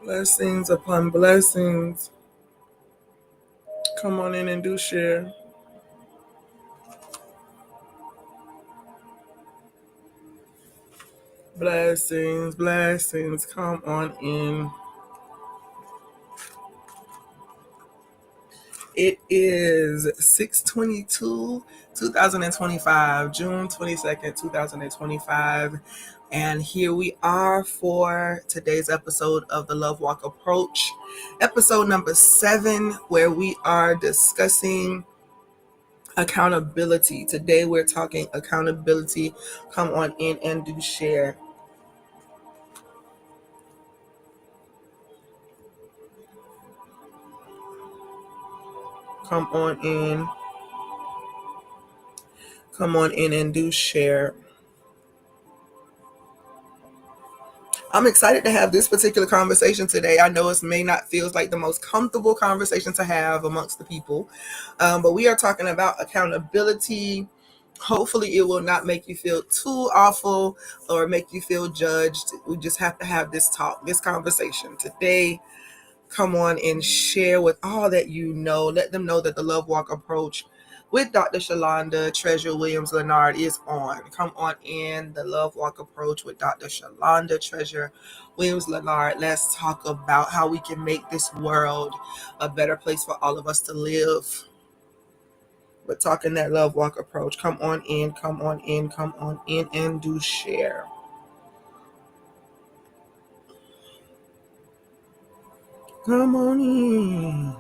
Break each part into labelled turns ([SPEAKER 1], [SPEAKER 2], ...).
[SPEAKER 1] Blessings upon blessings. Come on in and do share. Blessings, blessings. Come on in. It is 6/22, 2025, June 22nd, 2025. And here we are for today's episode of the Love Walk Approach, episode number 7, where we are discussing accountability. Today we're talking accountability. Come on in and do share. Come on in. Come on in and do share. I'm excited to have this particular conversation today. I know it may not feel like the most comfortable conversation to have amongst the people, but we are talking about accountability. Hopefully it will not make you feel too awful or make you feel judged. We just have to have this talk, this conversation today. Come on and share with all that you know. Let them know that the Love Walk Approach with Dr. Shalonda Treasure Williams Leonard is on. Come on in, the Love Walk Approach with Dr. Shalonda Treasure Williams Leonard. Let's talk about how we can make this world a better place for all of us to live. We're talking that Love Walk Approach. Come on in, come on in, come on in and do share. Come on in.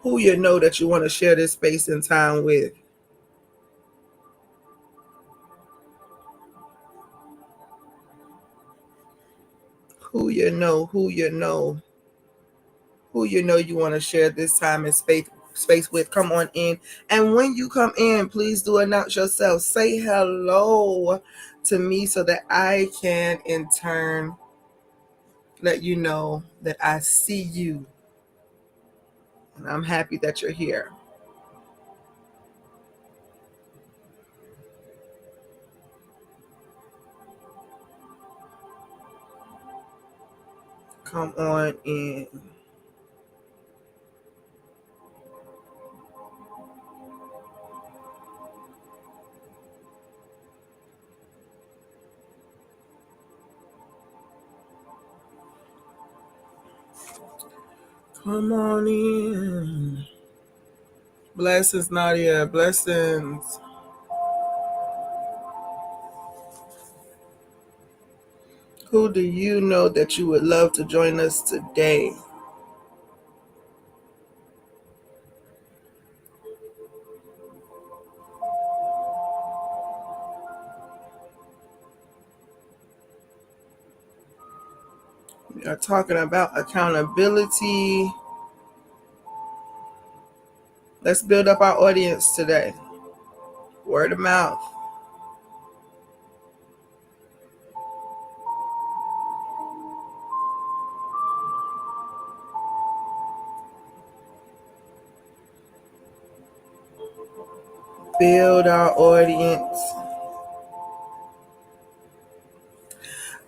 [SPEAKER 1] Who you know that you want to share this space and time with. Who you know you want to share this time and space with. Come on in. And when you come in, please do announce yourself. Say hello to me so that I can in turn let you know that I see you. And I'm happy that you're here. Come on in. Come on in. Blessings, Nadia. Blessings. Who do you know that you would love to join us today? We are talking about accountability. Let's build up our audience today. Word of mouth. Build our audience.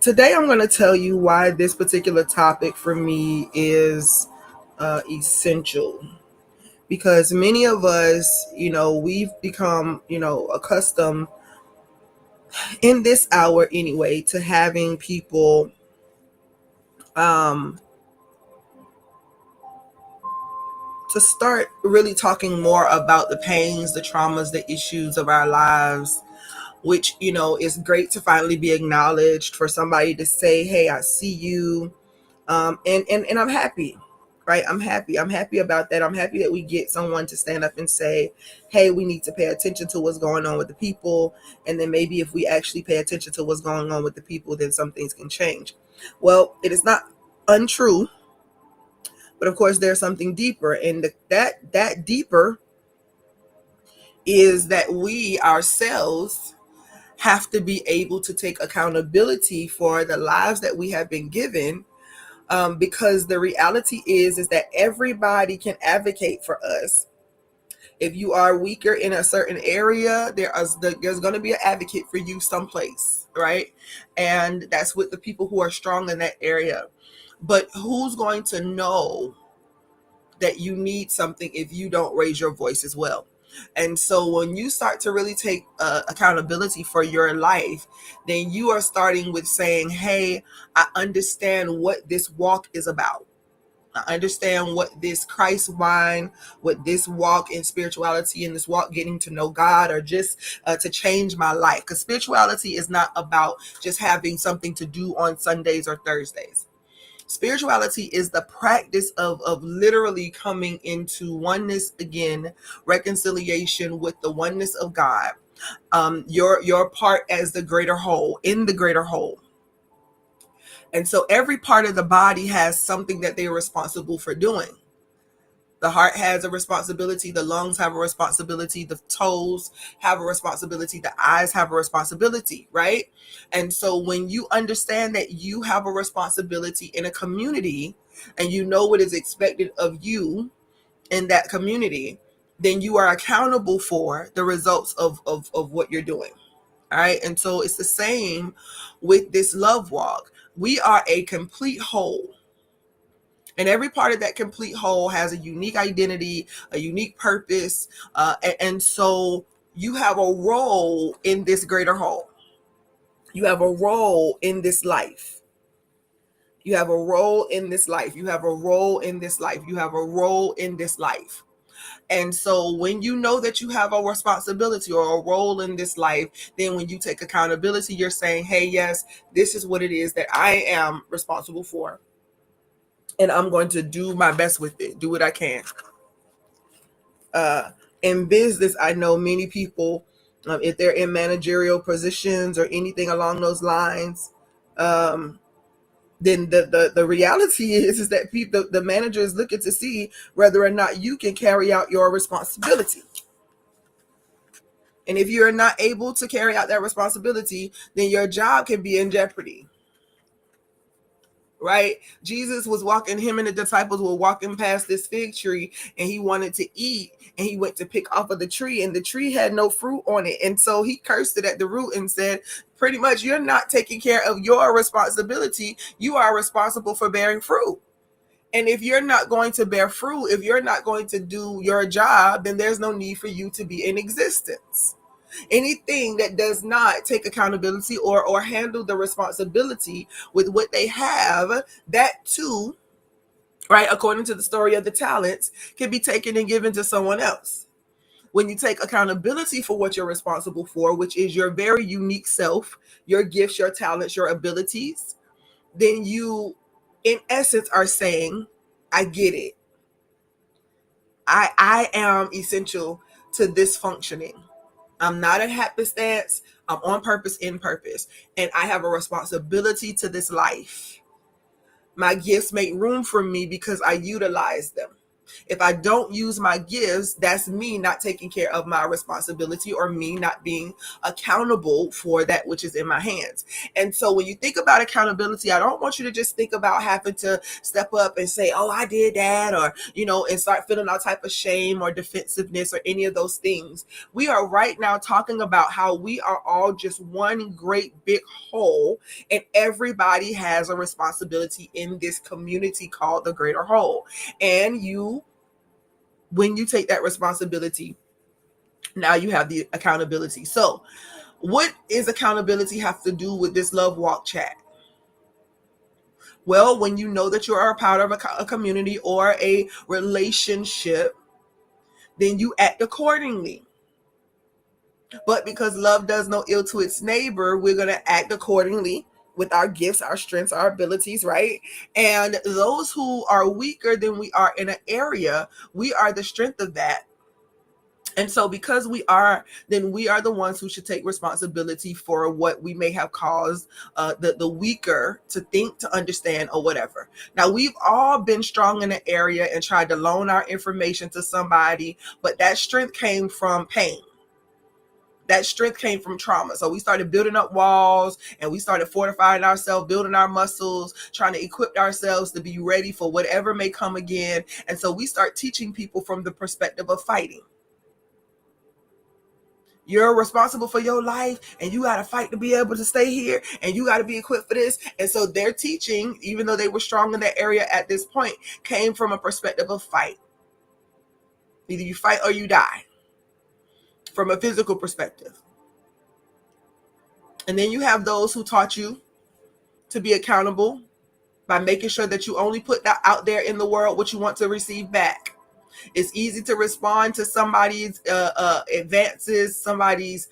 [SPEAKER 1] Today I'm going to tell you why this particular topic for me is essential. Because many of us, we've become, accustomed in this hour anyway to having people to start really talking more about the pains, the traumas, the issues of our lives, which, is great to finally be acknowledged, for somebody to say, hey, I see you. And I'm happy, right? I'm happy about that. I'm happy that we get someone to stand up and say, hey, we need to pay attention to what's going on with the people. And then maybe if we actually pay attention to what's going on with the people, then some things can change. Well, it is not untrue, but of course there's something deeper. And that deeper is that we ourselves have to be able to take accountability for the lives that we have been given. Because the reality is that everybody can advocate for us. If you are weaker in a certain area, there's going to be an advocate for you someplace. right? And that's with the people who are strong in that area. But who's going to know that you need something if you don't raise your voice as well? And so when you start to really take accountability for your life, then you are starting with saying, hey, I understand what this walk is about. I understand what this Christ wine, what this walk in spirituality and this walk getting to know God, or just to change my life. Because spirituality is not about just having something to do on Sundays or Thursdays. Spirituality is the practice of literally coming into oneness again, reconciliation with the oneness of God, your part as the greater whole, in the greater whole. And so every part of the body has something that they are responsible for doing. The heart has a responsibility, the lungs have a responsibility, the toes have a responsibility, the eyes have a responsibility, right? And so when you understand that you have a responsibility in a community and you know what is expected of you in that community, then you are accountable for the results of what you're doing. All right. And so it's the same with this love walk. We are a complete whole. And every part of that complete whole has a unique identity, a unique purpose. And so you have a role in this greater whole. You have a role in this life. You have a role in this life. You have a role in this life. You have a role in this life. And so when you know that you have a responsibility or a role in this life, then when you take accountability, you're saying, hey, yes, this is what it is that I am responsible for. And I'm going to do my best with it, do what I can. In business, I know many people, if they're in managerial positions or anything along those lines, then the reality is that people, the manager is looking to see whether or not you can carry out your responsibility. And if you're not able to carry out that responsibility, then your job can be in jeopardy. Right? Jesus was walking, him and the disciples were walking past this fig tree, and he wanted to eat, and he went to pick off of the tree, and the tree had no fruit on it. And so he cursed it at the root and said, pretty much, you're not taking care of your responsibility. You are responsible for bearing fruit. And if you're not going to bear fruit, if you're not going to do your job, then there's no need for you to be in existence. Anything that does not take accountability or handle the responsibility with what they have, that too, right, according to the story of the talents, can be taken and given to someone else. When you take accountability for what you're responsible for, which is your very unique self, your gifts, your talents, your abilities, then you, in essence, are saying, I get it. I am essential to this functioning. I'm not a happenstance. I'm on purpose, in purpose. And I have a responsibility to this life. My gifts make room for me because I utilize them. If I don't use my gifts, that's me not taking care of my responsibility or me not being accountable for that which is in my hands. And so when you think about accountability, I don't want you to just think about having to step up and say, oh, I did that, or, and start feeling all type of shame or defensiveness or any of those things. We are right now talking about how we are all just one great big whole, and everybody has a responsibility in this community called the greater whole. And when you take that responsibility, now you have the accountability. So what is accountability have to do with this love walk chat? Well, when you know that you are a part of a community or a relationship, then you act accordingly. But because love does no ill to its neighbor, we're going to act accordingly with our gifts, our strengths, our abilities, right? And those who are weaker than we are in an area, we are the strength of that. And so because we are, then we are the ones who should take responsibility for what we may have caused the weaker to think, to understand, or whatever. Now, we've all been strong in an area and tried to loan our information to somebody, but that strength came from pain. That strength came from trauma. So we started building up walls, and we started fortifying ourselves, building our muscles, trying to equip ourselves to be ready for whatever may come again. And so we start teaching people from the perspective of fighting. You're responsible for your life, and you got to fight to be able to stay here, and you got to be equipped for this. And so their teaching, even though they were strong in that area at this point, came from a perspective of fight. Either you fight or you die, from a physical perspective. And then you have those who taught you to be accountable by making sure that you only put that out there in the world what you want to receive back. It's easy to respond to somebody's advances, somebody's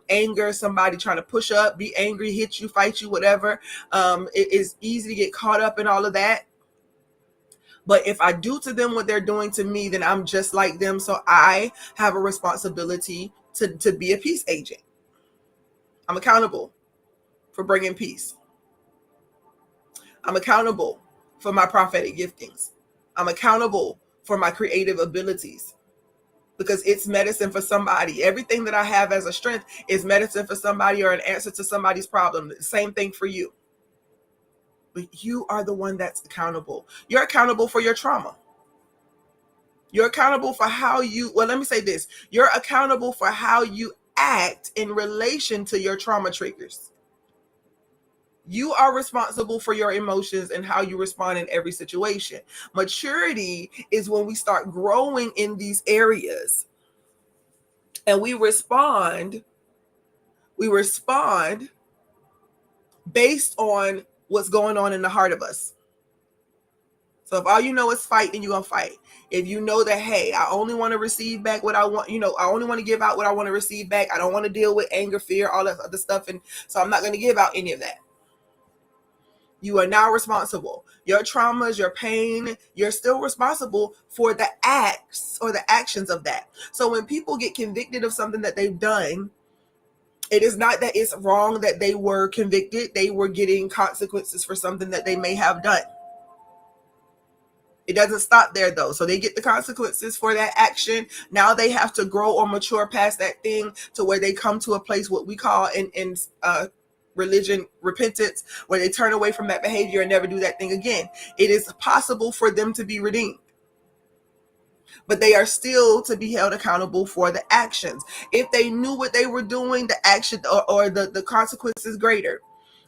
[SPEAKER 1] anger, somebody trying to push up, be angry, hit you, fight you, whatever. It is easy to get caught up in all of that. But if I do to them what they're doing to me, then I'm just like them. So I have a responsibility to be a peace agent. I'm accountable for bringing peace. I'm accountable for my prophetic giftings. I'm accountable for my creative abilities, because it's medicine for somebody. Everything that I have as a strength is medicine for somebody or an answer to somebody's problem. Same thing for you. But you are the one that's accountable. You're accountable for your trauma. You're accountable for how you, well, let me say this. You're accountable for how you act in relation to your trauma triggers. You are responsible for your emotions and how you respond in every situation. Maturity is when we start growing in these areas and we respond based on what's going on in the heart of us. So if all you know is fight, then you're going to fight. If you know that, hey, I only want to receive back what I want, I only want to give out what I want to receive back. I don't want to deal with anger, fear, all that other stuff. And so I'm not going to give out any of that. You are now responsible. Your traumas, your pain, you're still responsible for the acts or the actions of that. So when people get convicted of something that they've done, it is not that it's wrong that they were convicted. They were getting consequences for something that they may have done. It doesn't stop there though. So they get the consequences for that action. Now they have to grow or mature past that thing to where they come to a place, what we call in religion, repentance, where they turn away from that behavior and never do that thing again. It is possible for them to be redeemed, but they are still to be held accountable for the actions. If they knew what they were doing, the action or the consequence is greater.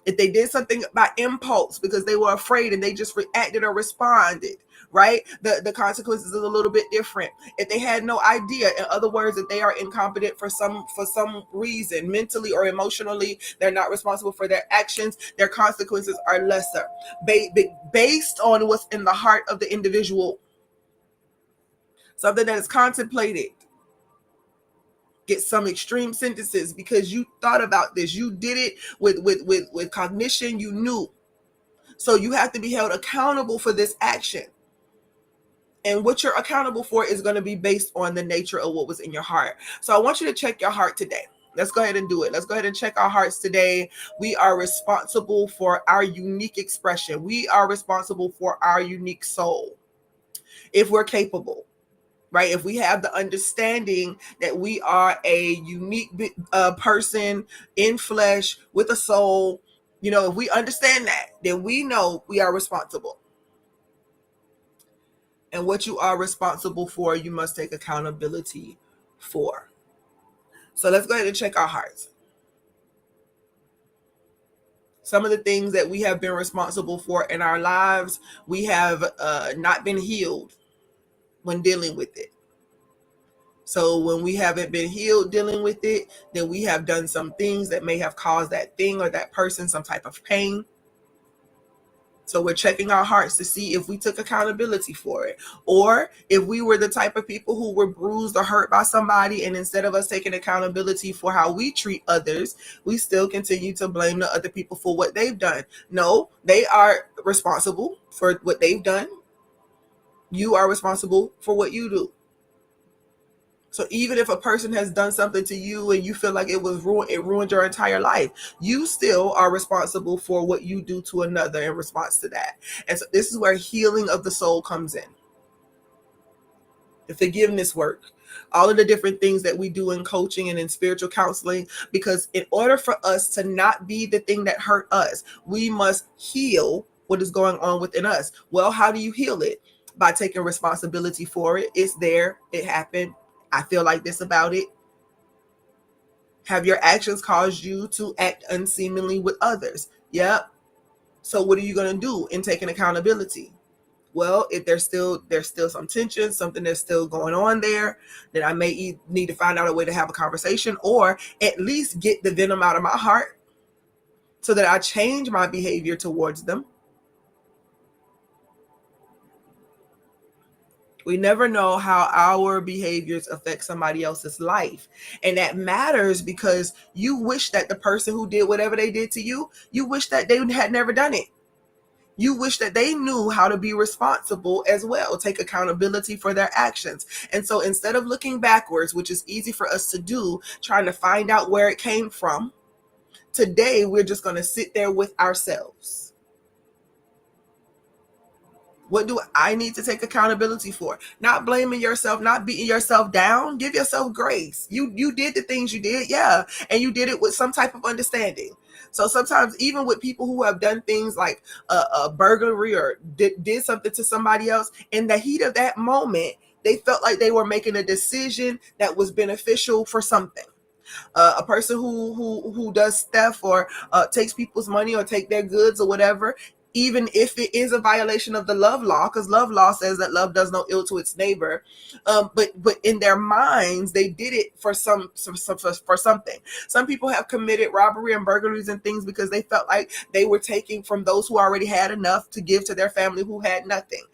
[SPEAKER 1] If they did something by impulse because they were afraid and they just reacted or responded, right? The consequences is a little bit different. If they had no idea, in other words, that they are incompetent for some reason, mentally or emotionally, they're not responsible for their actions, their consequences are lesser, based on what's in the heart of the individual. Something that is contemplated get some extreme sentences because you thought about this. You did it with cognition. You knew. So you have to be held accountable for this action. And what you're accountable for is going to be based on the nature of what was in your heart. So I want you to check your heart today. Let's go ahead and do it. Let's go ahead and check our hearts today. We are responsible for our unique expression. We are responsible for our unique soul. If we're capable. Right? If we have the understanding that we are a unique person in flesh with a soul, if we understand that, then we know we are responsible. And what you are responsible for, you must take accountability for. So let's go ahead and check our hearts. Some of the things that we have been responsible for in our lives, we have not been healed when dealing with it. So when we haven't been healed dealing with it, then we have done some things that may have caused that thing or that person some type of pain. So we're checking our hearts to see if we took accountability for it, or if we were the type of people who were bruised or hurt by somebody, and instead of us taking accountability for how we treat others, we still continue to blame the other people for what they've done. No, they are responsible for what they've done. You are responsible for what you do. So even if a person has done something to you and you feel like it ruined your entire life, you still are responsible for what you do to another in response to that. And so this is where healing of the soul comes in. The forgiveness work, all of the different things that we do in coaching and in spiritual counseling, because in order for us to not be the thing that hurt us, we must heal what is going on within us. Well, how do you heal it? By taking responsibility for it. It's there. It happened. I feel like this about it. Have your actions caused you to act unseemingly with others? Yep. So what are you going to do in taking accountability? Well, if there's still some tension, something that's still going on there, then I may need to find out a way to have a conversation, or at least get the venom out of my heart so that I change my behavior towards them. We never know how our behaviors affect somebody else's life. And that matters because you wish that the person who did whatever they did to you, you wish that they had never done it. You wish that they knew how to be responsible as well, take accountability for their actions. And so instead of looking backwards, which is easy for us to do, trying to find out where it came from, today we're just going to sit there with ourselves. What do I need to take accountability for? Not blaming yourself, not beating yourself down. Give yourself grace. You did the things you did, yeah, and you did it with some type of understanding. So sometimes even with people who have done things like a burglary or did something to somebody else, in the heat of that moment, they felt like they were making a decision that was beneficial for something. A person who does theft or takes people's money or take their goods or whatever, even if it is a violation of the love law, because love law says that love does no ill to its neighbor, but in their minds they did it for for something. Some people have committed robbery and burglaries and things because they felt like they were taking from those who already had enough to give to their family who had nothing.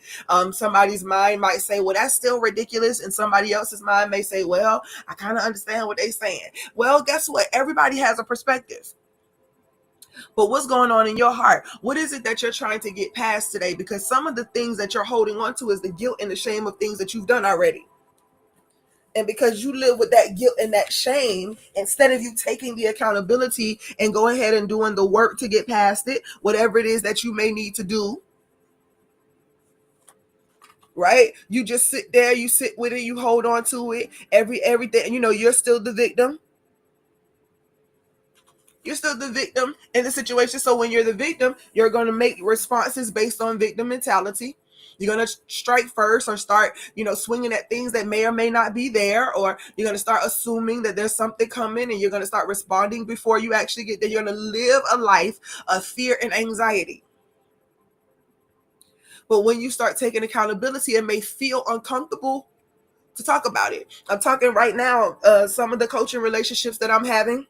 [SPEAKER 1] Somebody's mind might say, well, that's still ridiculous, and somebody else's mind may say, well, I kind of understand what they're saying. Well, guess what? Everybody has a perspective. But what's going on in your heart? What is it that you're trying to get past today? Because some of the things that you're holding on to is the guilt and the shame of things that you've done already. And because you live with that guilt and that shame, instead of you taking the accountability and going ahead and doing the work to get past it, whatever it is that you may need to do, right? You just sit there, you sit with it, you hold on to it, everything, you're still the victim. You're still the victim in the situation. So when you're the victim, you're going to make responses based on victim mentality. You're going to strike first or start, swinging at things that may or may not be there, or you're going to start assuming that there's something coming and you're going to start responding before you actually get there. You're going to live a life of fear and anxiety. But when you start taking accountability, it may feel uncomfortable to talk about it. I'm talking right now, some of the coaching relationships that I'm having,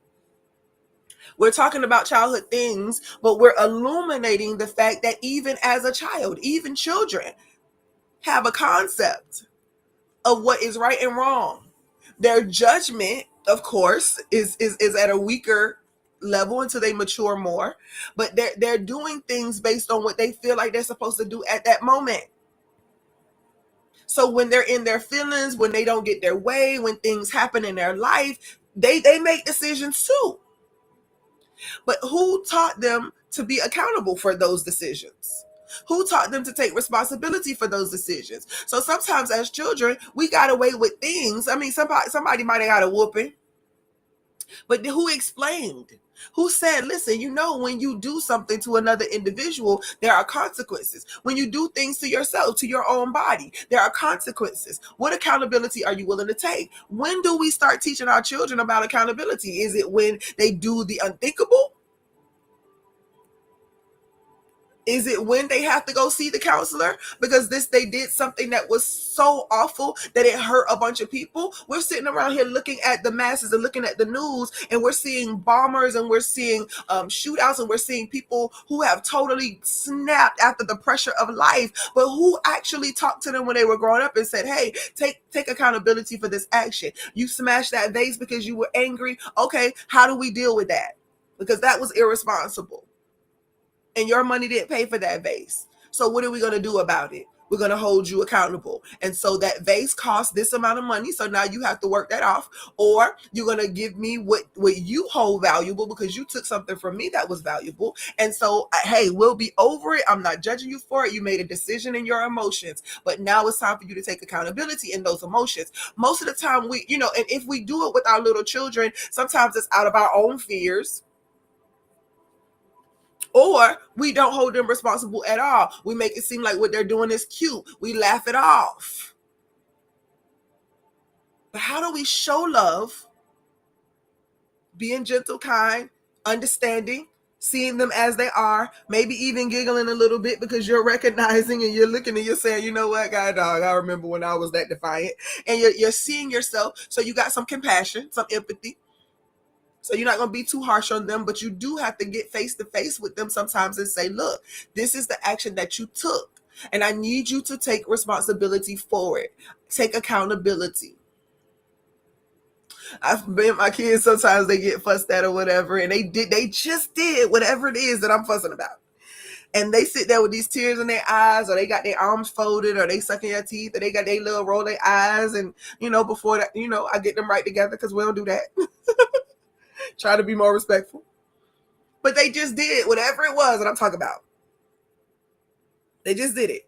[SPEAKER 1] we're talking about childhood things, but we're illuminating the fact that even as a child, even children have a concept of what is right and wrong. Their judgment, of course, is at a weaker level until they mature more, but they're doing things based on what they feel like they're supposed to do at that moment. So when they're in their feelings, when they don't get their way, when things happen in their life, they make decisions too. But who taught them to be accountable for those decisions? Who taught them to take responsibility for those decisions? So sometimes as children, we got away with things. I mean, somebody might have got a whooping, but who explained? Who said, listen, when you do something to another individual, there are consequences. When you do things to yourself, to your own body, there are consequences. What accountability are you willing to take? When do we start teaching our children about accountability? Is it when they do the unthinkable? Is it when they have to go see the counselor because they did something that was so awful that it hurt a bunch of people? We're sitting around here looking at the masses and looking at the news, and we're seeing bombers and we're seeing shootouts, and we're seeing people who have totally snapped after the pressure of life. But who actually talked to them when they were growing up and said, hey, take accountability for this action? You smashed that vase because you were angry. Okay, how do we deal with that? Because that was irresponsible. And your money didn't pay for that vase. So what are we going to do about it? We're going to hold you accountable. And so that vase costs this amount of money. So now you have to work that off. Or you're going to give me what you hold valuable because you took something from me that was valuable. And so, hey, we'll be over it. I'm not judging you for it. You made a decision in your emotions. But now it's time for you to take accountability in those emotions. Most of the time and if we do it with our little children, sometimes it's out of our own fears. Or we don't hold them responsible at all. We make it seem like what they're doing is cute. We laugh it off. But how do we show love being gentle, kind, understanding, seeing them as they are, maybe even giggling a little bit because you're recognizing and you're looking and you're saying, you know what, God dog, I remember when I was that defiant. And you're seeing yourself. So you got some compassion, some empathy. So you're not going to be too harsh on them, but you do have to get face to face with them sometimes and say, look, this is the action that you took. And I need you to take responsibility for it. Take accountability. I've been my kids, sometimes they get fussed at or whatever, and they just did whatever it is that I'm fussing about. And they sit there with these tears in their eyes, or they got their arms folded, or they sucking their teeth, or they got their little roll their eyes. And, before that, I get them right together because we don't do that. Try to be more respectful. But they just did whatever it was that I'm talking about. They just did it.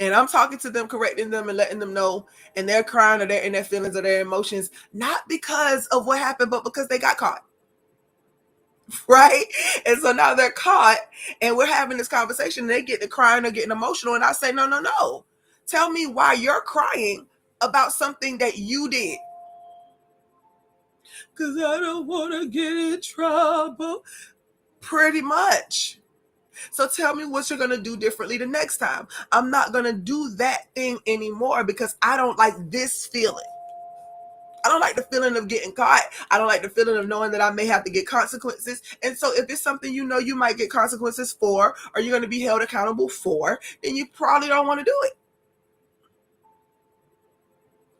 [SPEAKER 1] And I'm talking to them, correcting them and letting them know, and they're crying or they're in their feelings or their emotions, not because of what happened, but because they got caught. Right? And so now they're caught and we're having this conversation and they get to crying or getting emotional. And I say, no. Tell me why you're crying about something that you did. Because I don't want to get in trouble. Pretty much. So tell me what you're going to do differently the next time. I'm not going to do that thing anymore because I don't like this feeling. I don't like the feeling of getting caught. I don't like the feeling of knowing that I may have to get consequences. And so if it's something you might get consequences for, or you're going to be held accountable for, then you probably don't want to do it.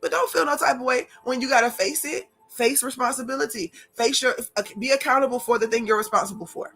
[SPEAKER 1] But don't feel no type of way when you got to face it. Face responsibility. Be accountable for the thing you're responsible for.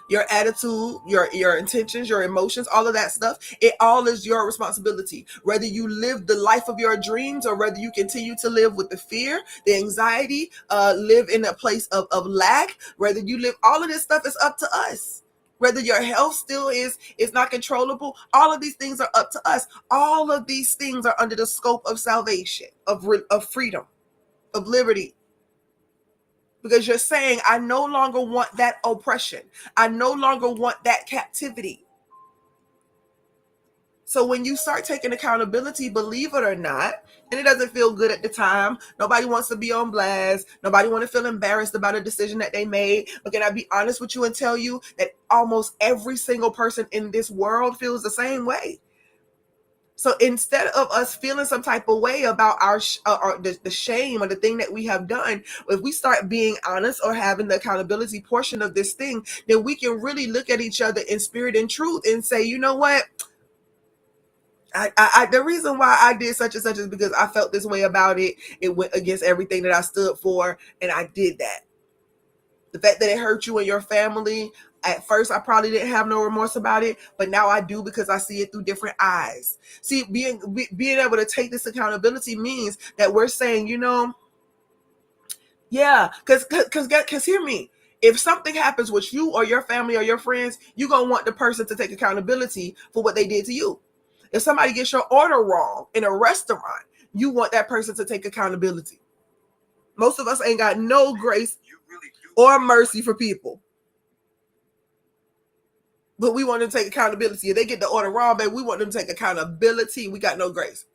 [SPEAKER 1] Your attitude, your intentions, your emotions, all of that stuff, it all is your responsibility. Whether you live the life of your dreams or whether you continue to live with the fear, the anxiety, live in a place of lack, whether you live, all of this stuff is up to us. Whether your health still is not controllable, all of these things are up to us. All of these things are under the scope of salvation, of freedom, of liberty. Because you're saying, I no longer want that oppression. I no longer want that captivity. So when you start taking accountability, believe it or not, and it doesn't feel good at the time, nobody wants to be on blast. Nobody wants to feel embarrassed about a decision that they made. But can I be honest with you and tell you that almost every single person in this world feels the same way? So instead of us feeling some type of way about the shame or the thing that we have done, if we start being honest or having the accountability portion of this thing, then we can really look at each other in spirit and truth and say, you know what? The reason why I did such and such is because I felt this way about it. It went against everything that I stood for, and I did that. The fact that it hurt you and your family, at first I probably didn't have no remorse about it, but now I do because I see it through different eyes. See, being able to take this accountability means that we're saying, yeah, because hear me. If something happens with you or your family or your friends, you're going to want the person to take accountability for what they did to you. If somebody gets your order wrong in a restaurant, you want that person to take accountability. Most of us ain't got no grace or mercy for people. But we want them to take accountability. If they get the order wrong, baby, we want them to take accountability. We got no grace.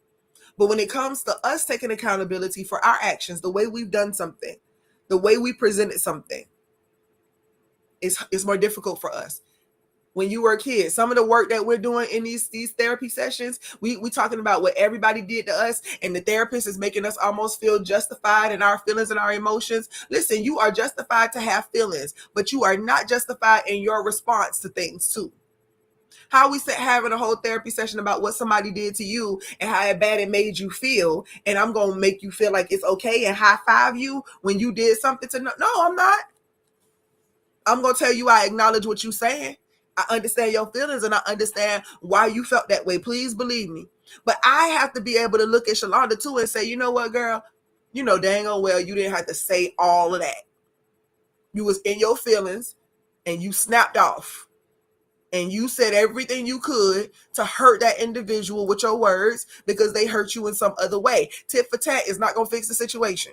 [SPEAKER 1] But when it comes to us taking accountability for our actions, the way we've done something, the way we presented something, it's more difficult for us. When you were a kid, some of the work that we're doing in these therapy sessions, we talking about what everybody did to us, and the therapist is making us almost feel justified in our feelings and our emotions. Listen, you are justified to have feelings, but you are not justified in your response to things too. How we having a whole therapy session about what somebody did to you and how bad it made you feel, and I'm going to make you feel like it's okay and high five you when you did something to no, I'm not. I'm going to tell you I acknowledge what you're saying. I understand your feelings and I understand why you felt that way. Please believe me. But I have to be able to look at Shalonda too and say, you know what, girl? You know dang on well you didn't have to say all of that. You was in your feelings and you snapped off. And you said everything you could to hurt that individual with your words because they hurt you in some other way. Tit for tat is not going to fix the situation.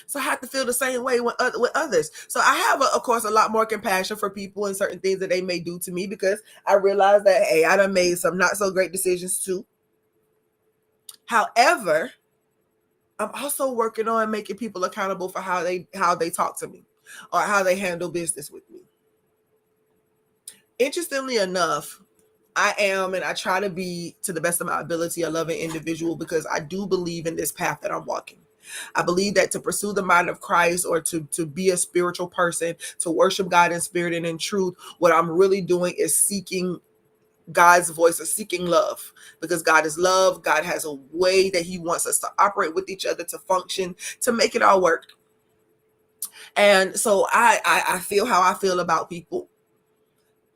[SPEAKER 1] So I have to feel the same way with others. So I have, of course, a lot more compassion for people and certain things that they may do to me because I realize that, hey, I done made some not so great decisions too. However, I'm also working on making people accountable for how they talk to me or how they handle business with me. Interestingly enough, I am, and I try to be, to the best of my ability, a loving individual, because I do believe in this path that I'm walking. I believe that to pursue the mind of Christ, or to be a spiritual person, to worship God in spirit and in truth, what I'm really doing is seeking God's voice, or seeking love, because God is love. God has a way that he wants us to operate with each other, to function, to make it all work. And so I feel how I feel about people.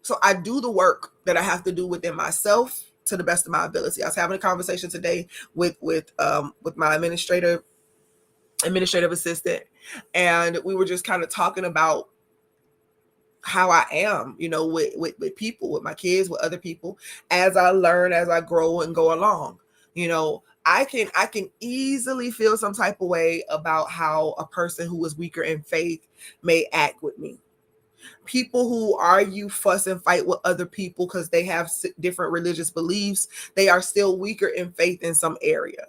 [SPEAKER 1] So I do the work that I have to do within myself to the best of my ability. I was having a conversation today with my administrative assistant, and we were just kind of talking about how I am, with people, with my kids, with other people, as I learn, as I grow and go along. I can easily feel some type of way about how a person who is weaker in faith may act with me. People who argue, fuss, and fight with other people because they have different religious beliefs, they are still weaker in faith in some area.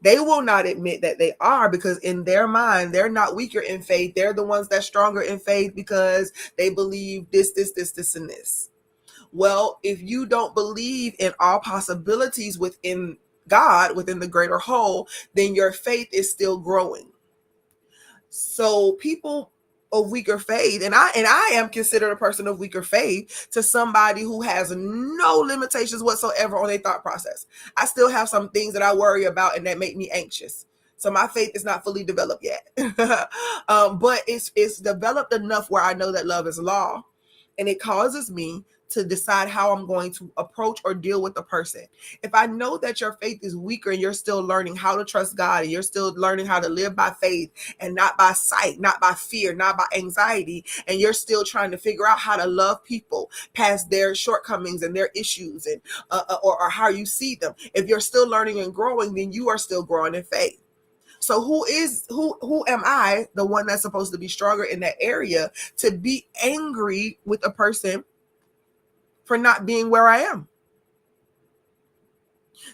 [SPEAKER 1] They will not admit that they are, because in their mind, they're not weaker in faith. They're the ones that's stronger in faith because they believe this, and this. Well, if you don't believe in all possibilities within God, within the greater whole, then your faith is still growing. So people of weaker faith, and I am considered a person of weaker faith to somebody who has no limitations whatsoever on their thought process. I still have some things that I worry about and that make me anxious. So my faith is not fully developed yet. But it's developed enough where I know that love is law, and it causes me to decide how I'm going to approach or deal with the person. If I know that your faith is weaker and you're still learning how to trust God, and you're still learning how to live by faith and not by sight, not by fear, not by anxiety, and you're still trying to figure out how to love people past their shortcomings and their issues, and or how you see them, if you're still learning and growing, then you are still growing in faith. So who am I, the one that's supposed to be stronger in that area, to be angry with a person for not being where I am?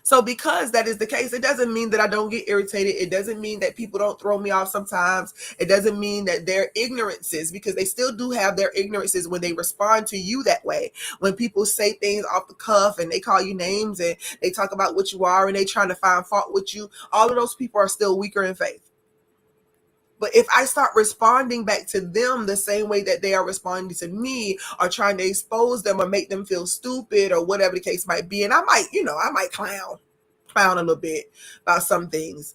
[SPEAKER 1] So because that is the case, it doesn't mean that I don't get irritated. It doesn't mean that people don't throw me off sometimes. It doesn't mean that their ignorances, because they still do have their ignorances when they respond to you that way. When people say things off the cuff and they call you names and they talk about what you are and they trying to find fault with you, all of those people are still weaker in faith. But if I start responding back to them the same way that they are responding to me, or trying to expose them or make them feel stupid or whatever the case might be, and I might clown a little bit about some things,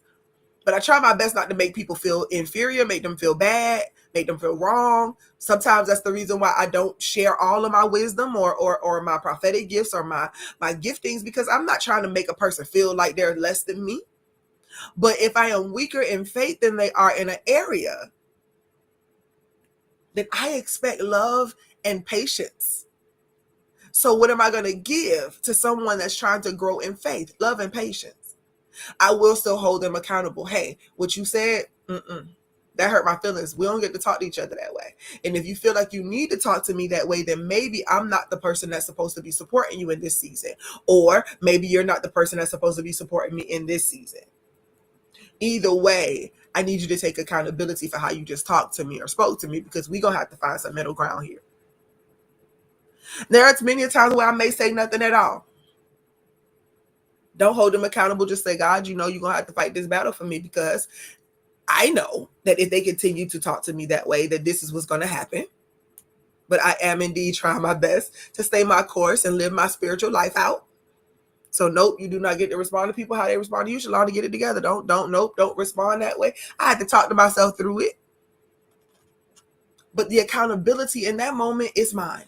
[SPEAKER 1] but I try my best not to make people feel inferior, make them feel bad, make them feel wrong. Sometimes that's the reason why I don't share all of my wisdom or my prophetic gifts or my giftings, because I'm not trying to make a person feel like they're less than me. But if I am weaker in faith than they are in an area, then I expect love and patience. So what am I going to give to someone that's trying to grow in faith? Love and patience. I will still hold them accountable. Hey, what you said, that hurt my feelings. We don't get to talk to each other that way. And if you feel like you need to talk to me that way, then maybe I'm not the person that's supposed to be supporting you in this season. Or maybe you're not the person that's supposed to be supporting me in this season. Either way, I need you to take accountability for how you just talked to me or spoke to me, because we're going to have to find some middle ground here. There are many times where I may say nothing at all. Don't hold them accountable. Just say, God, you're going to have to fight this battle for me, because I know that if they continue to talk to me that way, that this is what's going to happen. But I am indeed trying my best to stay my course and live my spiritual life out. So nope, you do not get to respond to people how they respond to you. Shalom, to get it together. Don't respond that way. I had to talk to myself through it. But the accountability in that moment is mine.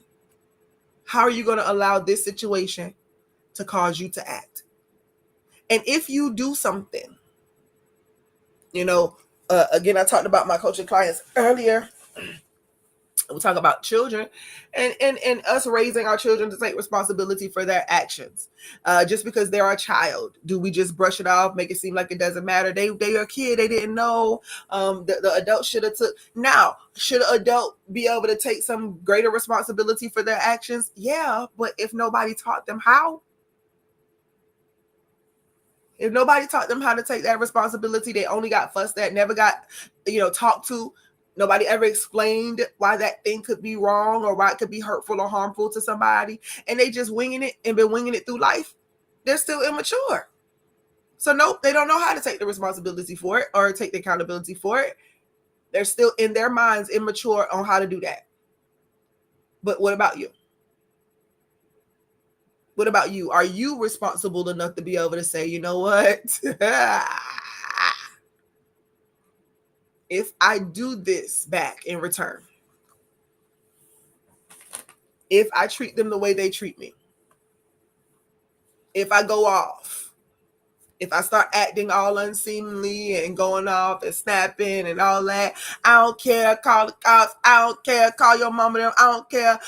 [SPEAKER 1] How are you going to allow this situation to cause you to act? And if you do something, again, I talked about my coaching clients earlier. We talk about children and us raising our children to take responsibility for their actions. Just because they're a child, do we just brush it off, make it seem like it doesn't matter? They are a kid, they didn't know. The adult should have took. Now, should an adult be able to take some greater responsibility for their actions? Yeah, but if nobody taught them how, If nobody taught them how to take that responsibility, they only got fussed at, never got, talked to. Nobody ever explained why that thing could be wrong or why it could be hurtful or harmful to somebody. And they just winging it and been winging it through life. They're still immature. So nope, they don't know how to take the responsibility for it or take the accountability for it. They're still in their minds immature on how to do that. But what about you? What about you? Are you responsible enough to be able to say, you know what? If I do this back in return, if I treat them the way they treat me, if I go off, if I start acting all unseemly and going off and snapping and all that, I don't care, call the cops, I don't care, call your mama them, I don't care.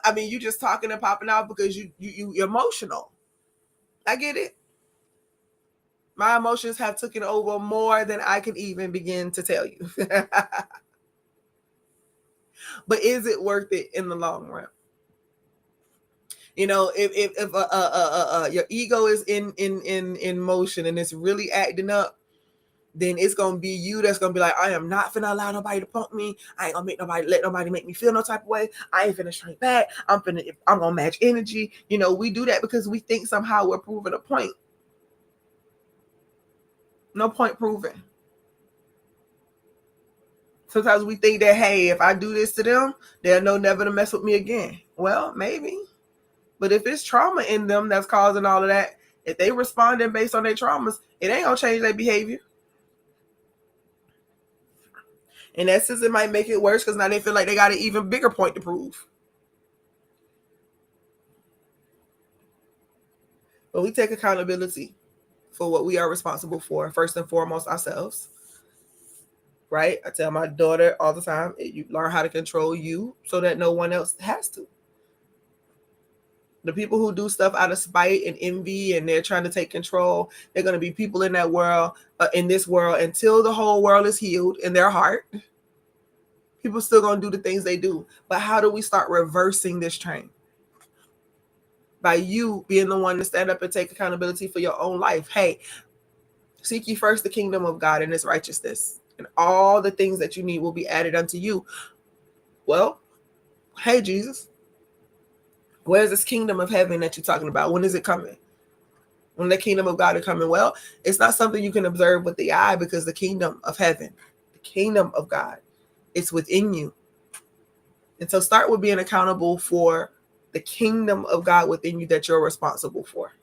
[SPEAKER 1] I mean, you just talking and popping out because you're emotional. I get it. My emotions have taken over more than I can even begin to tell you. But is it worth it in the long run? If your ego is in motion and it's really acting up, then it's gonna be you that's gonna be like, I am not finna allow nobody to punk me. I ain't gonna let nobody make me feel no type of way. I ain't finna shrink back. I'm gonna match energy. We do that because we think somehow we're proving a point. No point proven. Sometimes we think that, hey, if I do this to them, they'll know never to mess with me again. Well, maybe. But if it's trauma in them that's causing all of that, if they responding based on their traumas, it ain't gonna change their behavior. In essence, it might make it worse because now they feel like they got an even bigger point to prove. But we take accountability for what we are responsible for, first and foremost, ourselves. Right? I tell my daughter all the time, you learn how to control you so that no one else has to. The people who do stuff out of spite and envy and they're trying to take control, they're going to be people in that world, in this world, until the whole world is healed in their heart. People still going to do the things they do. But how do we start reversing this train? By you being the one to stand up and take accountability for your own life. Hey, seek ye first the kingdom of God and his righteousness, and all the things that you need will be added unto you. Well, hey, Jesus, where's this kingdom of heaven that you're talking about? When is it coming? When the kingdom of God is coming? Well, it's not something you can observe with the eye because the kingdom of heaven, the kingdom of God, it's within you. And so start with being accountable for the kingdom of God within you that you're responsible for.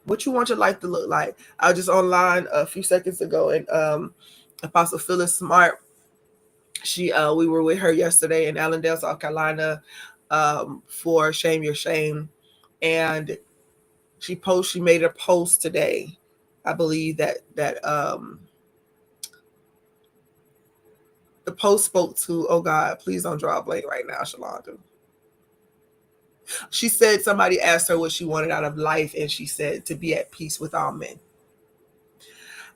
[SPEAKER 1] What you want your life to look like. I was just online a few seconds ago, and Apostle Phyllis Smart, we were with her yesterday in Allendale, South Carolina, for Shame Your Shame, and she made a post today. I believe that the post spoke to, oh God, please don't draw a blank right now, Shalonda. She said somebody asked her what she wanted out of life, and she said to be at peace with all men.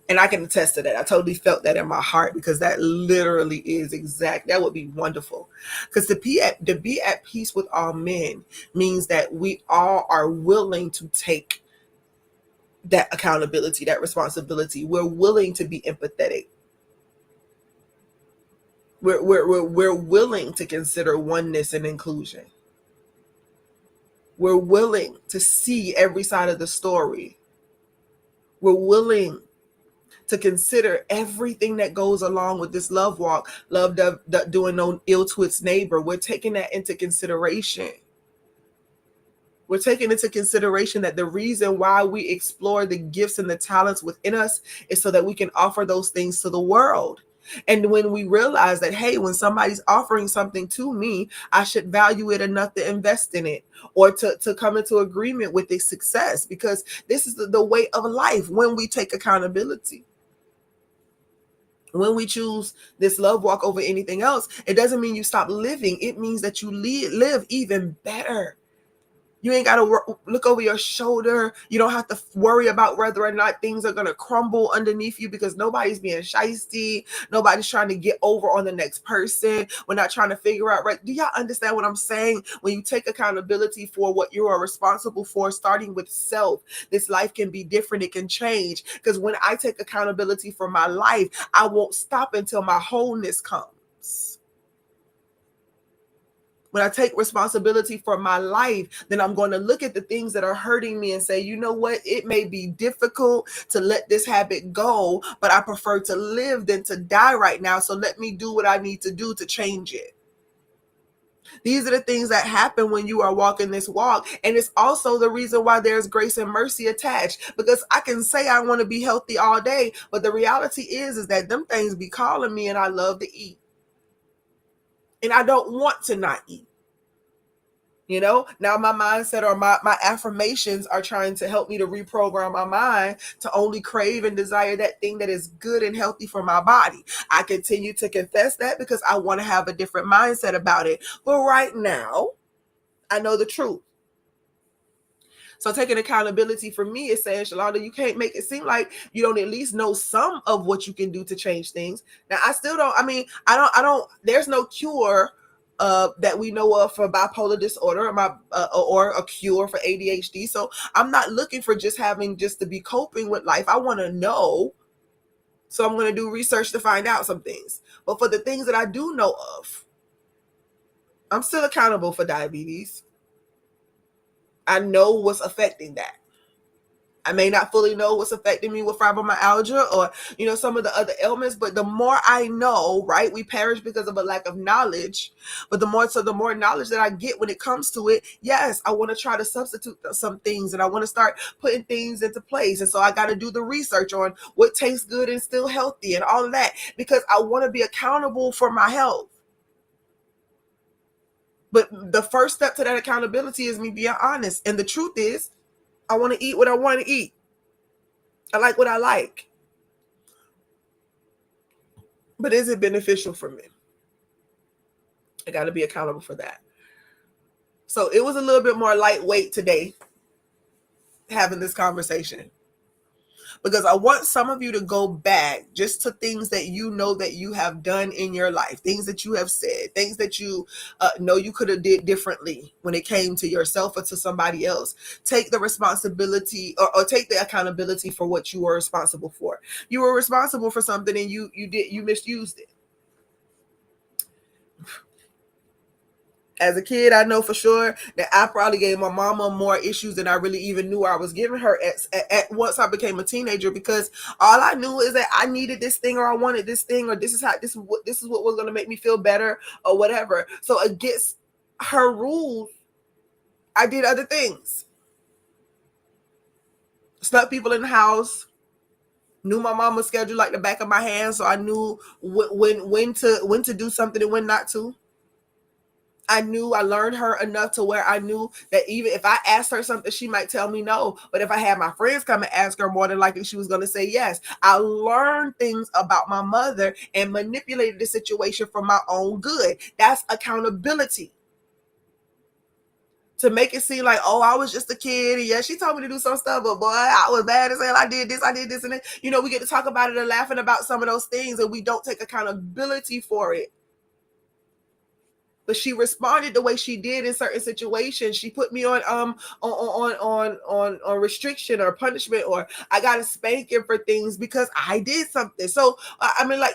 [SPEAKER 1] And I can attest to that. I totally felt that in my heart because that literally is that would be wonderful. Because to be at peace with all men means that we all are willing to take that accountability, that responsibility. We're willing to be empathetic. We're willing to consider oneness and inclusion. We're willing to see every side of the story. We're willing to consider everything that goes along with this love walk, doing no ill to its neighbor. We're taking that into consideration. We're taking into consideration that the reason why we explore the gifts and the talents within us is so that we can offer those things to the world. And when we realize that, hey, when somebody's offering something to me, I should value it enough to invest in it or to come into agreement with its success, because this is the way of life when we take accountability. When we choose this love walk over anything else, it doesn't mean you stop living. It means that you live even better. You ain't got to look over your shoulder. You don't have to worry about whether or not things are going to crumble underneath you, because nobody's being shiesty. Nobody's trying to get over on the next person. We're not trying to figure out, right? Do y'all understand what I'm saying? When you take accountability for what you are responsible for, starting with self, this life can be different. It can change. Because when I take accountability for my life, I won't stop until my wholeness comes. When I take responsibility for my life, then I'm going to look at the things that are hurting me and say, you know what? It may be difficult to let this habit go, but I prefer to live than to die right now. So let me do what I need to do to change it. These are the things that happen when you are walking this walk. And it's also the reason why there's grace and mercy attached, because I can say I want to be healthy all day, but the reality is that them things be calling me, and I love to eat. And I don't want to not eat. You know, now my mindset or my affirmations are trying to help me to reprogram my mind to only crave and desire that thing that is good and healthy for my body. I continue to confess that because I want to have a different mindset about it. But right now, I know the truth. So taking accountability for me is saying, Shalonda, you can't make it seem like you don't at least know some of what you can do to change things. Now, I still don't, I don't, there's no cure that we know of for bipolar disorder or a cure for ADHD. So I'm not looking for just to be coping with life. I want to know. So I'm going to do research to find out some things. But for the things that I do know of, I'm still accountable for diabetes. I know what's affecting that. I may not fully know what's affecting me with fibromyalgia or, some of the other ailments, but the more I know, right, we perish because of a lack of knowledge, but the more knowledge that I get when it comes to it, yes, I want to try to substitute some things, and I want to start putting things into place. And so I got to do the research on what tastes good and still healthy and all of that, because I want to be accountable for my health. But the first step to that accountability is me being honest. And the truth is, I want to eat what I want to eat. I like what I like. But is it beneficial for me? I got to be accountable for that. So it was a little bit more lightweight today, having this conversation, because I want some of you to go back just to things that you know that you have done in your life, things that you have said, things that you know you could have did differently when it came to yourself or to somebody else. Take the responsibility or take the accountability for what you were responsible for. You were responsible for something and you misused it. As a kid, I know for sure that I probably gave my mama more issues than I really even knew I was giving her at once I became a teenager, because all I knew is that I needed this thing, or I wanted this thing, or this is what was going to make me feel better or whatever. So against her rules, I did other things. Snuck people in the house. Knew my mama's schedule like the back of my hand, so I knew when to do something and when not to. I learned her enough to where I knew that even if I asked her something, she might tell me no. But if I had my friends come and ask her, more than likely she was going to say yes. I learned things about my mother and manipulated the situation for my own good. That's accountability. To make it seem like, oh, I was just a kid, and yeah, she told me to do some stuff, but boy, I was bad as hell. I did this, and that. We get to talk about it and laughing about some of those things, and we don't take accountability for it. But she responded the way she did in certain situations. She put me on restriction or punishment, or I got a spanking for things because I did something. So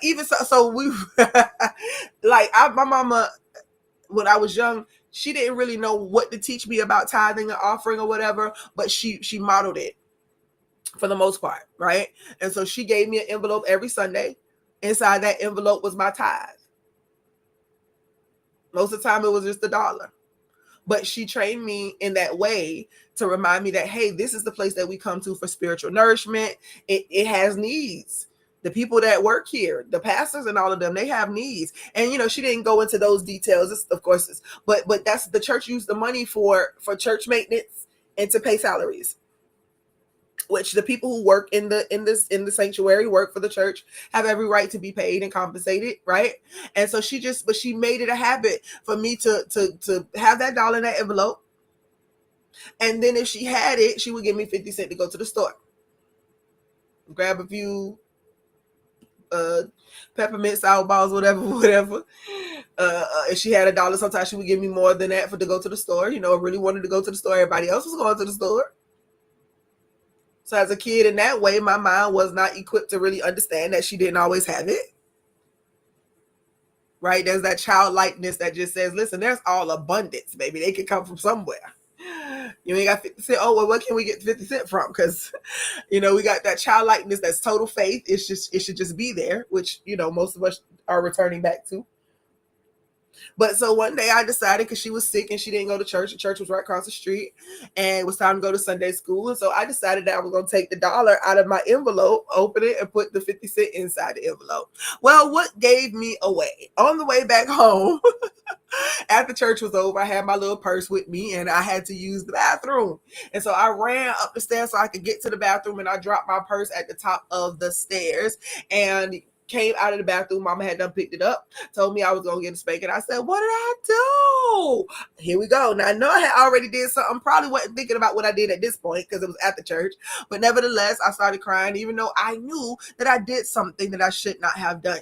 [SPEAKER 1] even so we my mama, when I was young, she didn't really know what to teach me about tithing and offering or whatever, but she modeled it for the most part, right? And so she gave me an envelope every Sunday. Inside that envelope was my tithe. Most of the time it was just $1. But she trained me in that way to remind me that, hey, this is the place that we come to for spiritual nourishment. It has needs. The people that work here, the pastors and all of them, they have needs. And, she didn't go into those details, but that's the church used the money for church maintenance and to pay salaries, which the people who work in the sanctuary, work for the church, have every right to be paid and compensated, right? And so she made it a habit for me to have that dollar in that envelope. And then if she had it, she would give me 50 cents to go to the store. Grab a few peppermint sour balls, whatever. If she had $1, sometimes she would give me more than that to go to the store. You know, I really wanted to go to the store. Everybody else was going to the store. So as a kid, in that way, my mind was not equipped to really understand that she didn't always have it. Right? There's that childlikeness that just says, listen, there's all abundance, baby. They can come from somewhere. You ain't got 50 cents. Oh, well, what can we get 50 cents from? Because, you know, we got that childlikeness, that's total faith. It should just be there, which, you know, most of us are returning back to. But so one day I decided, because she was sick and she didn't go to church. The church was right across the street, and it was time to go to Sunday school. And so I decided that I was going to take the $1 out of my envelope, open it, and put the 50 cents inside the envelope. Well, what gave me away? On the way back home, after church was over, I had my little purse with me and I had to use the bathroom. And so I ran up the stairs so I could get to the bathroom, and I dropped my purse at the top of the stairs and came out of the bathroom. Mama had done picked it up, told me I was going to get a spanking. I said, what did I do? Here we go. Now, I know I had already did something. Probably wasn't thinking about what I did at this point because it was at the church. But nevertheless, I started crying, even though I knew that I did something that I should not have done.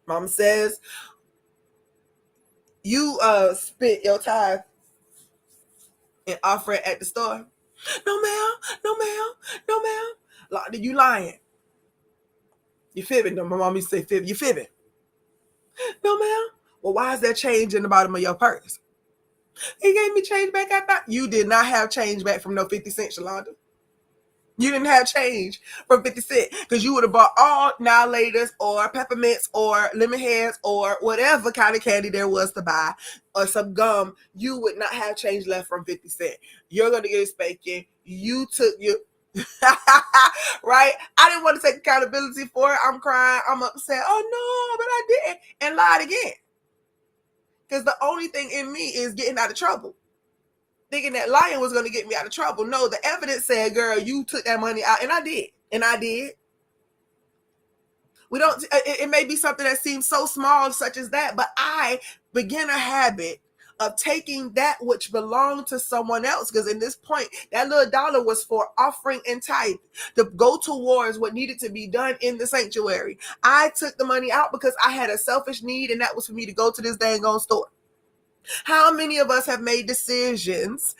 [SPEAKER 1] Mom says, you spent your tithe and offer it at the store. No, ma'am. No, ma'am. No, ma'am. You lying. You fibbing. No, my mom used to say fib. You fibbing. No, ma'am. Well, why is there change in the bottom of your purse? He gave me change back. I thought you did not have change back from no 50 cents, Shalonda. You didn't have change from 50 cents because you would have bought all Now Laters or peppermints or lemon heads or whatever kind of candy there was to buy, or some gum. You would not have change left from 50 cents. You're going to get a spanking. You took your... right? I didn't want to take accountability for it. I'm crying. I'm upset. Oh no, but I didn't. And lied again. Because the only thing in me is getting out of trouble. Thinking that lying was going to get me out of trouble. No, the evidence said, girl, you took that money out. And I did. And I did. We don't, it may be something that seems so small, such as that, but I began a habit of taking that which belonged to someone else. Because in this point, that little $1 was for offering and tithe to go towards what needed to be done in the sanctuary. I took the money out because I had a selfish need, and that was for me to go to this dang on store. How many of us have made decisions,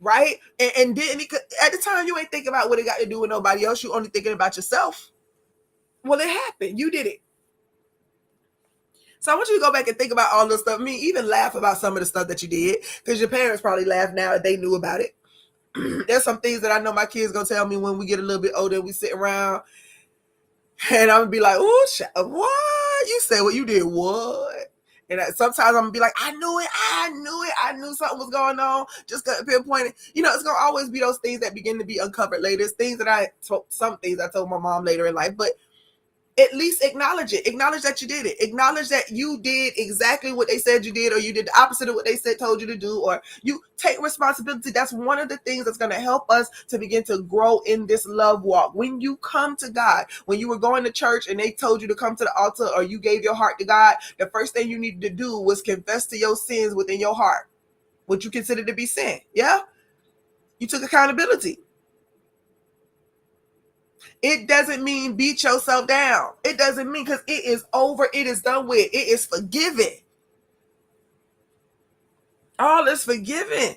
[SPEAKER 1] right? And didn't at the time you ain't thinking about what it got to do with nobody else. You only thinking about yourself. Well, it happened. You did it. So I want you to go back and think about all this stuff. I mean, even laugh about some of the stuff that you did, because your parents probably laugh now if they knew about it. There's some things that I know my kids gonna tell me when we get a little bit older and we sit around, and I'm gonna be like, "Oh, what you say? What you did? What?" And sometimes I'm gonna be like, I knew something was going on. Just couldn't pinpoint it. You know, it's gonna always be those things that begin to be uncovered later. It's things that some things I told my mom later in life, but at least acknowledge it. Acknowledge that you did it. Acknowledge that you did exactly what they said you did, or you did the opposite of what they told you to do, or you take responsibility. That's one of the things that's going to help us to begin to grow in this love walk. When you come to God, when you were going to church and they told you to come to the altar, or you gave your heart to God, the first thing you needed to do was confess to your sins within your heart, what you consider to be sin. Yeah? You took accountability. It doesn't mean beat yourself down. It doesn't mean, because it is over. It is done with. It is forgiven. All is forgiven.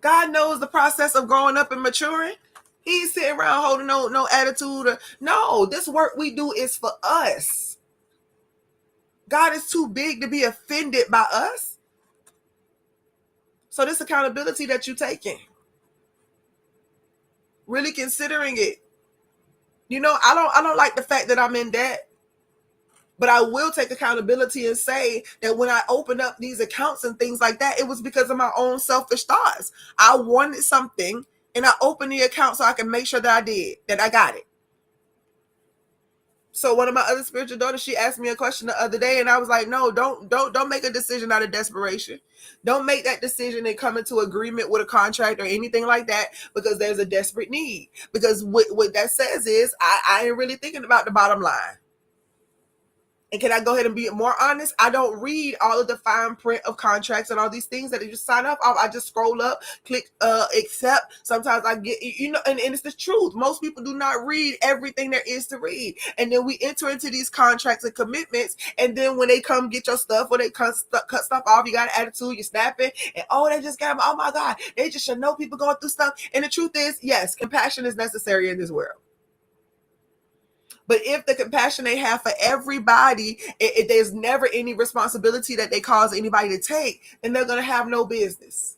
[SPEAKER 1] God knows the process of growing up and maturing. He ain't sitting around holding no attitude. No, this work we do is for us. God is too big to be offended by us. So this accountability that you're taking, really considering it. You know, I don't like the fact that I'm in debt, but I will take accountability and say that when I opened up these accounts and things like that, it was because of my own selfish thoughts. I wanted something and I opened the account so I can make sure that I got it. So one of my other spiritual daughters, she asked me a question the other day, and I was like, no, don't make a decision out of desperation. Don't make that decision and come into agreement with a contract or anything like that because there's a desperate need. Because what that says is I ain't really thinking about the bottom line. And can I go ahead and be more honest? I don't read all of the fine print of contracts and all these things that you just sign up off. I just scroll up, click accept. Sometimes I get, and it's the truth. Most people do not read everything there is to read. And then we enter into these contracts and commitments. And then when they come get your stuff, or they cut stuff off, you got an attitude, you're snapping. And they just got, oh my God, they just should know people going through stuff. And the truth is, yes, compassion is necessary in this world. But if the compassion they have for everybody, if there's never any responsibility that they cause anybody to take, then they're going to have no business.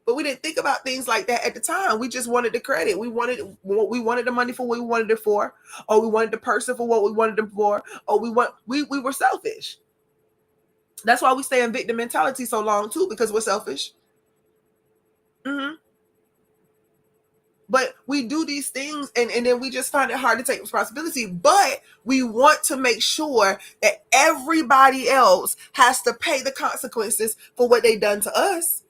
[SPEAKER 1] But we didn't think about things like that at the time. We just wanted the credit. We wanted the money for what we wanted it for, or we wanted the person for what we wanted them for, or we were selfish. That's why we stay in victim mentality so long too, because we're selfish. Mm-hmm. But we do these things and then we just find it hard to take responsibility. But we want to make sure that everybody else has to pay the consequences for what they done to us.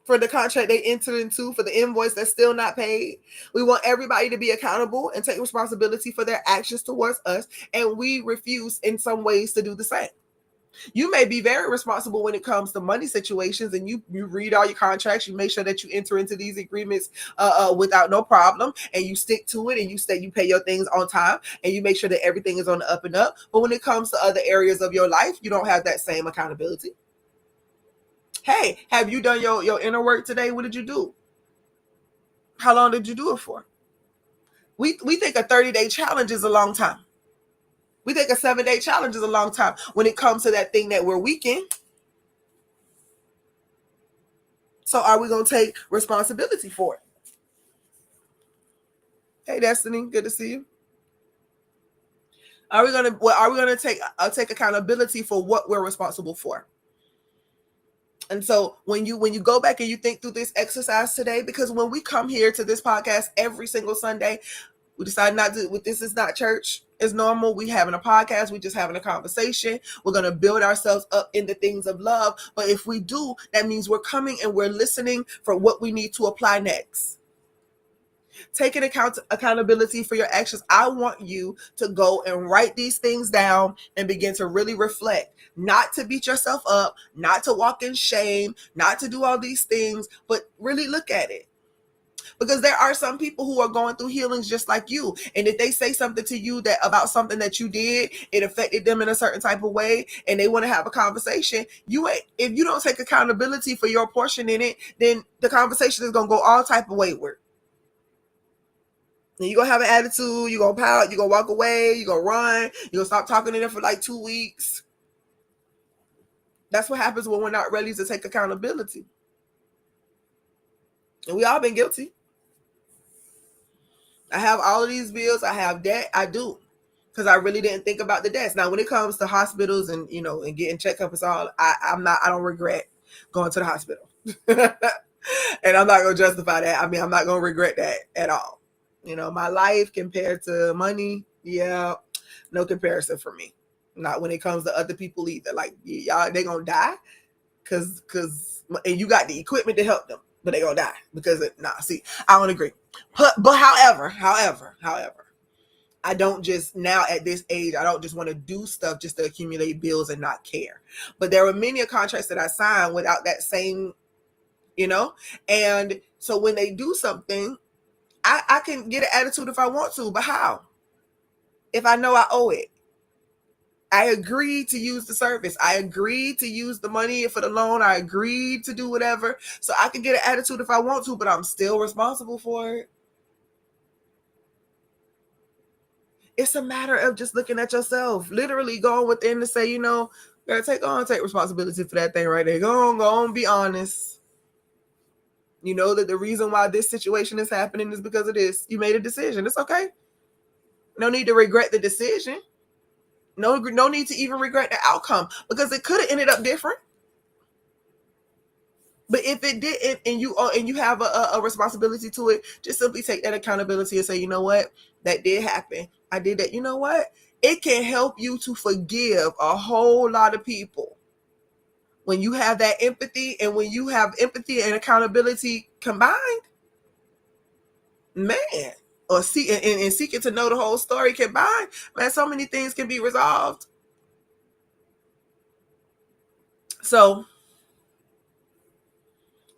[SPEAKER 1] For the contract they entered into, for the invoice that's still not paid. We want everybody to be accountable and take responsibility for their actions towards us. And we refuse in some ways to do the same. You may be very responsible when it comes to money situations, and you read all your contracts, you make sure that you enter into these agreements without no problem, and you stick to it, and you pay your things on time, and you make sure that everything is on the up and up. But when it comes to other areas of your life, you don't have that same accountability. Hey, have you done your inner work today? What did you do? How long did you do it for? We think a 30-day challenge is a long time. We think a 7-day challenge is a long time when it comes to that thing that we're weak in. So are we going to take responsibility for it? Hey, Destiny, good to see you. Are we going to take accountability for what we're responsible for? And so when you go back and you think through this exercise today, because when we come here to this podcast every single Sunday, we decide not to, this is not church. It's normal. We having a podcast. We just having a conversation. We're going to build ourselves up in the things of love. But if we do, that means we're coming and we're listening for what we need to apply next. Taking accountability for your actions. I want you to go and write these things down and begin to really reflect, not to beat yourself up, not to walk in shame, not to do all these things, but really look at it. Because there are some people who are going through healings just like you. And if they say something to you that about something that you did, it affected them in a certain type of way, and they want to have a conversation, if you don't take accountability for your portion in it, then the conversation is going to go all type of wayward. And you're going to have an attitude, you're going to pout, you're going to walk away, you're going to run, you're going to stop talking to them for like 2 weeks. That's what happens when we're not ready to take accountability. And we all been guilty. I have all of these bills. I have debt. I do. Because I really didn't think about the debts. Now, when it comes to hospitals and, and getting checkups, all, I don't regret going to the hospital. And I'm not going to justify that. I mean, I'm not going to regret that at all. My life compared to money, yeah, no comparison for me. Not when it comes to other people either. Like, y'all, they going to die and you got the equipment to help them, but they going to die because, I don't agree. But however, I don't just now at this age, I don't just want to do stuff just to accumulate bills and not care. But there were many contracts that I signed without that same, and so when they do something, I can get an attitude if I want to, but how? If I know I owe it. I agreed to use the service. I agreed to use the money for the loan. I agreed to do whatever. So I can get an attitude if I want to, but I'm still responsible for it. It's a matter of just looking at yourself, literally going within to say, gotta take responsibility for that thing right there. Go on, be honest. You know that the reason why this situation is happening is because of this. You made a decision. It's okay. No need to regret the decision. No need to even regret the outcome, because it could have ended up different. But if it didn't, and you have a responsibility to it, just simply take that accountability and say, you know what, that did happen. I did that. You know what? It can help you to forgive a whole lot of people when you have that empathy, and when you have empathy and accountability combined. Man, or see and seeking to know the whole story combined, man, so many things can be resolved. So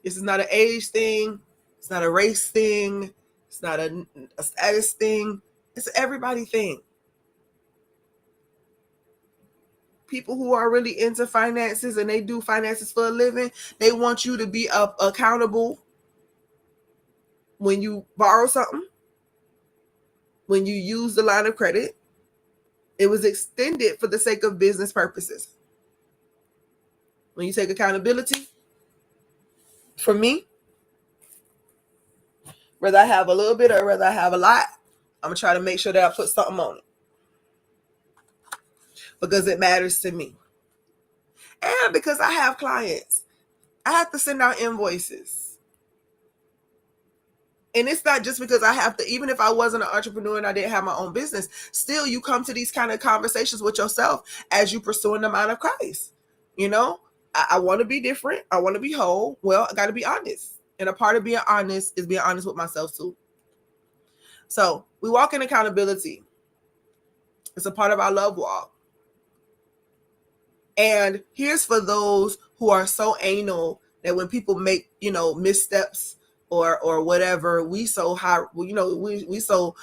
[SPEAKER 1] this is not an age thing. It's not a race thing. It's not a status thing. It's an everybody thing. People who are really into finances and they do finances for a living, they want you to be accountable when you borrow something, when you use the line of credit. It was extended for the sake of business purposes. When you take accountability, for me, whether I have a little bit or whether I have a lot, I'm going to try to make sure that I put something on it because it matters to me. And because I have clients, I have to send out invoices. And it's not just because I have to, even if I wasn't an entrepreneur and I didn't have my own business, still you come to these kind of conversations with yourself as you pursuing the mind of Christ. You know, I want to be different. I want to be whole. Well, I got to be honest. And a part of being honest is being honest with myself too. So we walk in accountability. It's a part of our love walk. And here's for those who are so anal that when people make, missteps or whatever, we so high, we so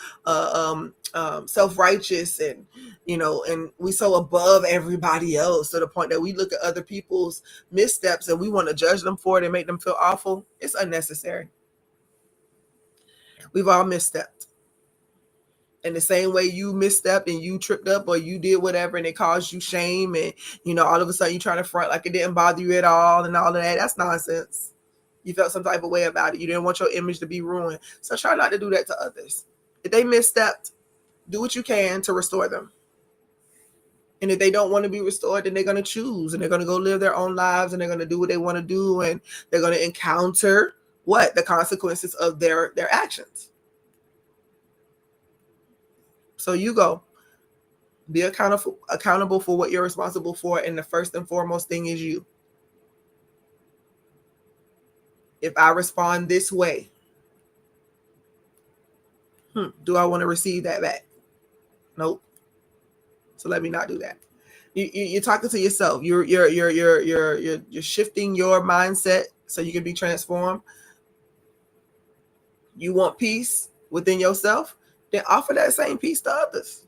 [SPEAKER 1] self-righteous and, and we so above everybody else to the point that we look at other people's missteps and we want to judge them for it and make them feel awful. It's unnecessary. We've all misstepped. In the same way you misstepped and you tripped up or you did whatever and it caused you shame and, all of a sudden you trying to front like it didn't bother you at all and all of that. That's nonsense. You felt some type of way about it. You didn't want your image to be ruined. So try not to do that to others. If they misstepped, do what you can to restore them. And if they don't want to be restored, then they're going to choose and they're going to go live their own lives and they're going to do what they want to do and they're going to encounter the consequences of their actions. So you go. Be accountable for what you're responsible for. And the first and foremost thing is you. If I respond this way, do I want to receive that back? Nope. So let me not do that. You're talking to yourself. You're shifting your mindset so you can be transformed. You want peace within yourself, then offer that same peace to others.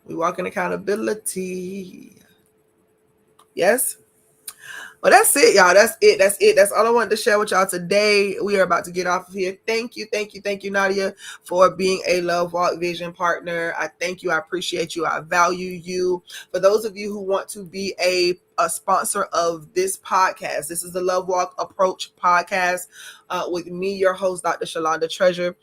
[SPEAKER 1] We walk in accountability. Yes. Well, that's it, y'all. That's it. That's all I wanted to share with y'all today. We are about to get off of here. Thank you, Nadia, for being a Love Walk Vision partner. I thank you. I appreciate you. I value you. For those of you who want to be a sponsor of this podcast, this is the Love Walk Approach podcast with me, your host, Dr. Shalonda Treasure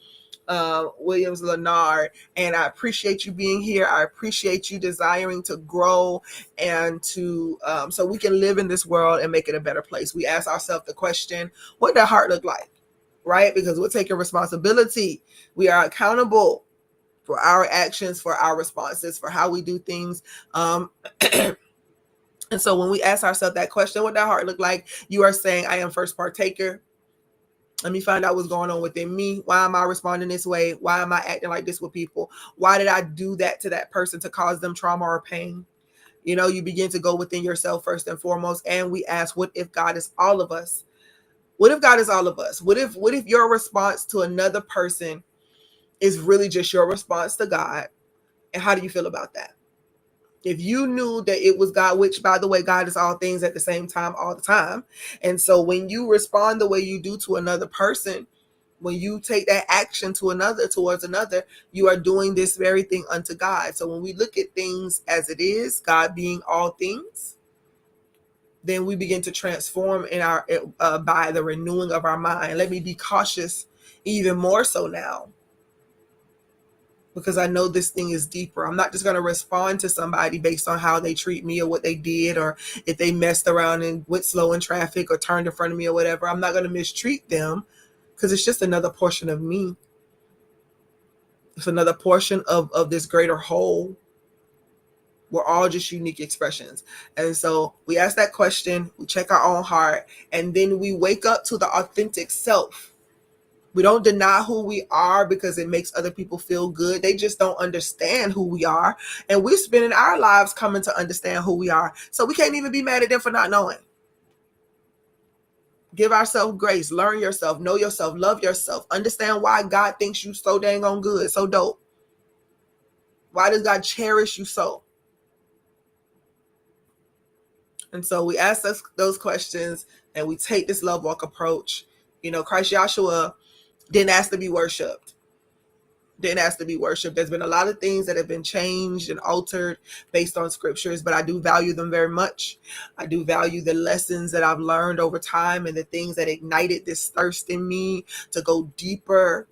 [SPEAKER 1] Williams Leonard, and I appreciate you being here. I appreciate you desiring to grow and to so we can live in this world and make it a better place. We ask ourselves the question, what does heart look like? Right? Because we're taking responsibility. We are accountable for our actions, for our responses, for how we do things. And so when we ask ourselves that question, what does heart look like? You are saying, I am first partaker. Let me find out what's going on within me. Why am I responding this way? Why am I acting like this with people? Why did I do that to that person to cause them trauma or pain? You begin to go within yourself first and foremost. And we ask, what if God is all of us? What if God is all of us? What if your response to another person is really just your response to God? And how do you feel about that? If you knew that it was God, which, by the way, God is all things at the same time, all the time. And so when you respond the way you do to another person, when you take that action towards another, you are doing this very thing unto God. So when we look at things as it is, God being all things, then we begin to transform in our by the renewing of our mind. Let me be cautious even more so now, because I know this thing is deeper. I'm not just going to respond to somebody based on how they treat me or what they did, or if they messed around and went slow in traffic or turned in front of me or whatever. I'm not going to mistreat them because it's just another portion of me. It's another portion of this greater whole. We're all just unique expressions. And so we ask that question, we check our own heart, and then we wake up to the authentic self We don't deny who we are because it makes other people feel good. They just don't understand who we are. And we're spending our lives coming to understand who we are. So we can't even be mad at them for not knowing. Give ourselves grace. Learn yourself. Know yourself. Love yourself. Understand why God thinks you so dang on good, so dope. Why does God cherish you so? And so we ask us those questions and we take this love walk approach. You know, Christ Joshua didn't ask to be worshipped. Didn't ask to be worshipped. There's been a lot of things that have been changed and altered based on scriptures, but I do value them very much. I do value the lessons that I've learned over time and the things that ignited this thirst in me to go deeper,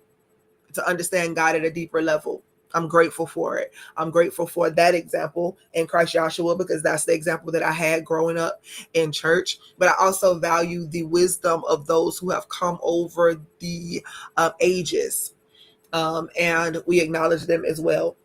[SPEAKER 1] to understand God at a deeper level. I'm grateful for it. I'm grateful for that example in Christ Joshua because that's the example that I had growing up in church. But I also value the wisdom of those who have come over the ages, and we acknowledge them as well.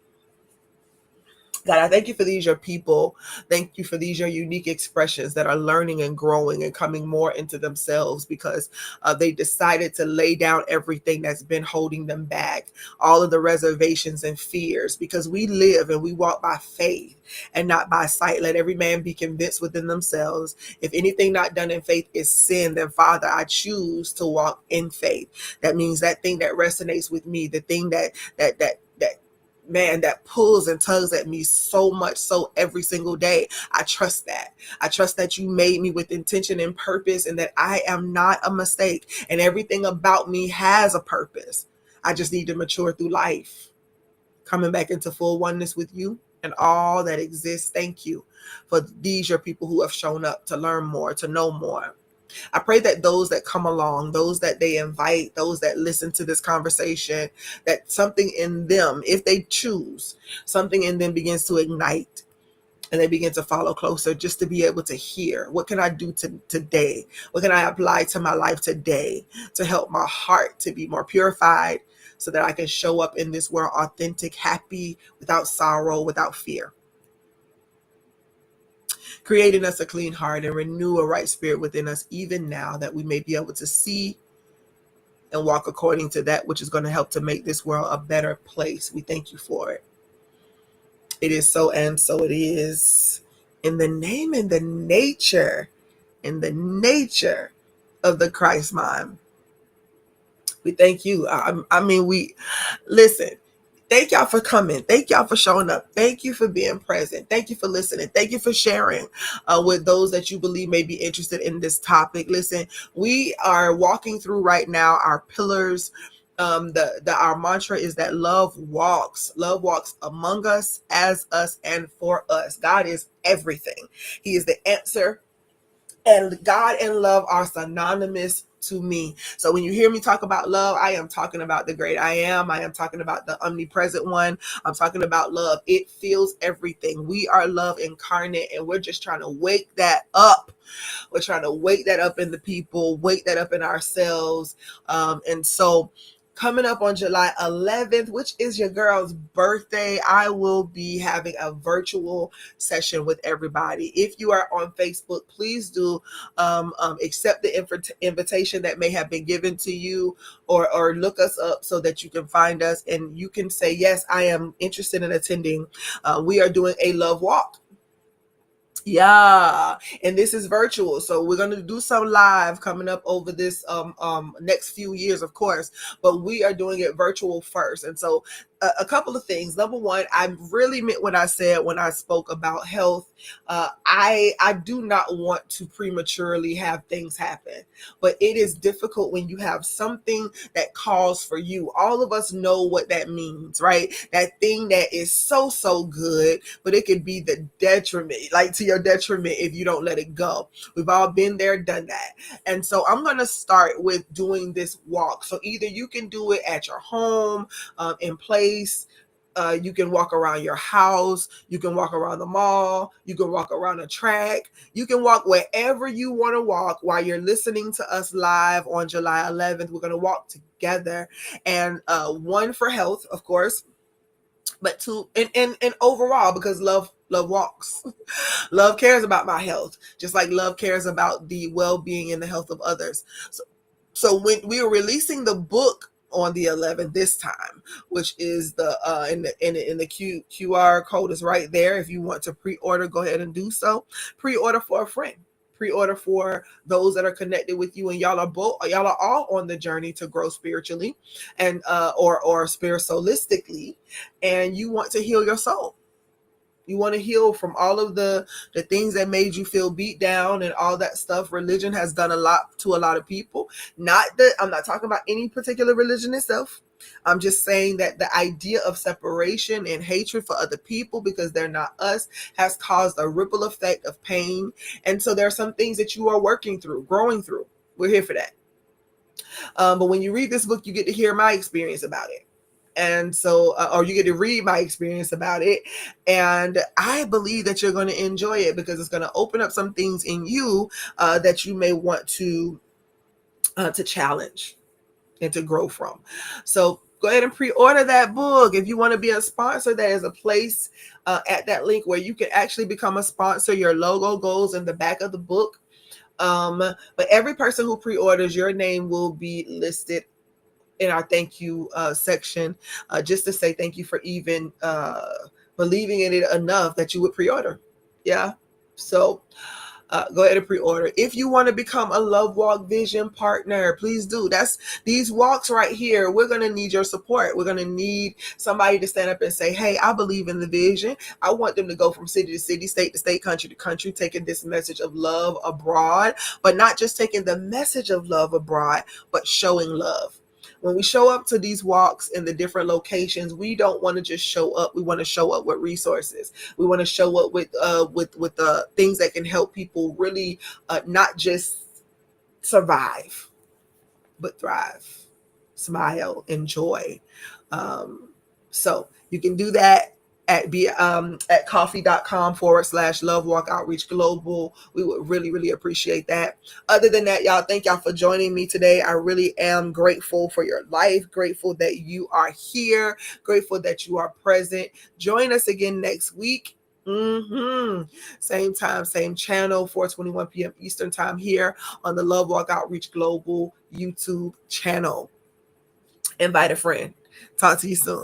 [SPEAKER 1] God, I thank you for these, your people. Thank you for these, your unique expressions that are learning and growing and coming more into themselves because they decided to lay down everything that's been holding them back, all of the reservations and fears, because we live and we walk by faith and not by sight. Let every man be convinced within themselves. If anything not done in faith is sin, then Father, I choose to walk in faith. That means that thing that resonates with me, the thing that man, that pulls and tugs at me so much so every single day. I trust that. I trust that you made me with intention and purpose and that I am not a mistake and everything about me has a purpose. I just need to mature through life, coming back into full oneness with you and all that exists. Thank you for these, your people who have shown up to learn more, to know more. I pray that those that come along, those that they invite, those that listen to this conversation, that something in them, if they choose, something in them begins to ignite and they begin to follow closer just to be able to hear, what can I do today? What can I apply to my life today to help my heart to be more purified so that I can show up in this world authentic, happy, without sorrow, without fear? Creating us a clean heart and renew a right spirit within us even now that we may be able to see and walk according to that which is going to help to make this world a better place. We thank you for it. It is so and so it is. In the name and the nature, in the nature of the Christ mind. We thank you. I mean, we listen. Thank y'all for coming. Thank y'all for showing up. Thank you for being present. Thank you for listening. Thank you for sharing with those that you believe may be interested in this topic. Listen, we are walking through right now our pillars. Our mantra is that love walks among us, as us, and for us. God is everything. He is the answer. And God and love are synonymous to me. So when you hear me talk about love, I am talking about the great I am. I am talking about the omnipresent one. I'm talking about love. It feels everything. We are love incarnate, and we're just trying to wake that up. We're trying to wake that up in the people, wake that up in ourselves. And so coming up on July 11th, which is your girl's birthday, I will be having a virtual session with everybody. If you are on Facebook, please do accept the invitation that may have been given to you, or look us up so that you can find us and you can say, yes, I am interested in attending. We are doing a love walk. Yeah, and this is virtual, so we're going to do some live coming up over this next few years, of course, but we are doing it virtual first. And so a couple of things. Number one, I really meant what I said when I spoke about health. I do not want to prematurely have things happen, but it is difficult when you have something that calls for you. All of us know what that means, right? That thing that is so good, but it could be the detriment, like to your detriment if you don't let it go. We've all been there, done that. And so I'm going to start with doing this walk. So either you can do it at your home, in place. You can walk around your house. You can walk around the mall. You can walk around a track. You can walk wherever you want to walk while you're listening to us live on July 11th. We're going to walk together, and one for health, of course, but two, and overall, because love walks. Love cares about my health, just like love cares about the well-being and the health of others. So So when we are releasing the book on the 11th this time, which is the in the QR code is right there. If you want to pre-order, go ahead and do so. Pre-order for a friend. Pre-order for those that are connected with you, and y'all are all on the journey to grow spiritually, and or spiritualistically, and you want to heal your soul. You want to heal from all of the things that made you feel beat down and all that stuff. Religion has done a lot to a lot of people. Not that I'm not talking about any particular religion itself. I'm just saying that the idea of separation and hatred for other people because they're not us has caused a ripple effect of pain. And so there are some things that you are working through, growing through. We're here for that. But when you read this book, you get to hear my experience about it. And so, or you get to read my experience about it. And I believe that you're going to enjoy it because it's going to open up some things in you that you may want to challenge and to grow from. So go ahead and pre-order that book. If you want to be a sponsor, there is a place at that link where you can actually become a sponsor. Your logo goes in the back of the book. But every person who pre-orders, your name will be listed in our thank you section, just to say thank you for even believing in it enough that you would pre-order. Yeah. So go ahead and pre-order. If you want to become a Love Walk Vision partner, please do. That's these walks right here. We're going to need your support. We're going to need somebody to stand up and say, hey, I believe in the vision. I want them to go from city to city, state to state, country to country, taking this message of love abroad, but not just taking the message of love abroad, but showing love. When we show up to these walks in the different locations, we don't want to just show up. We want to show up with resources. We want to show up with things that can help people really not just survive, but thrive, smile, enjoy. So you can do that at coffee.com/Love Walk Outreach Global. We would really, really appreciate that. Other than that, y'all, thank y'all for joining me today. I really am grateful for your life, grateful that you are here, grateful that you are present. Join us again next week. Same time, same channel, 4:21 p.m. Eastern time here on the Love Walk Outreach Global YouTube channel. Invite a friend. Talk to you soon.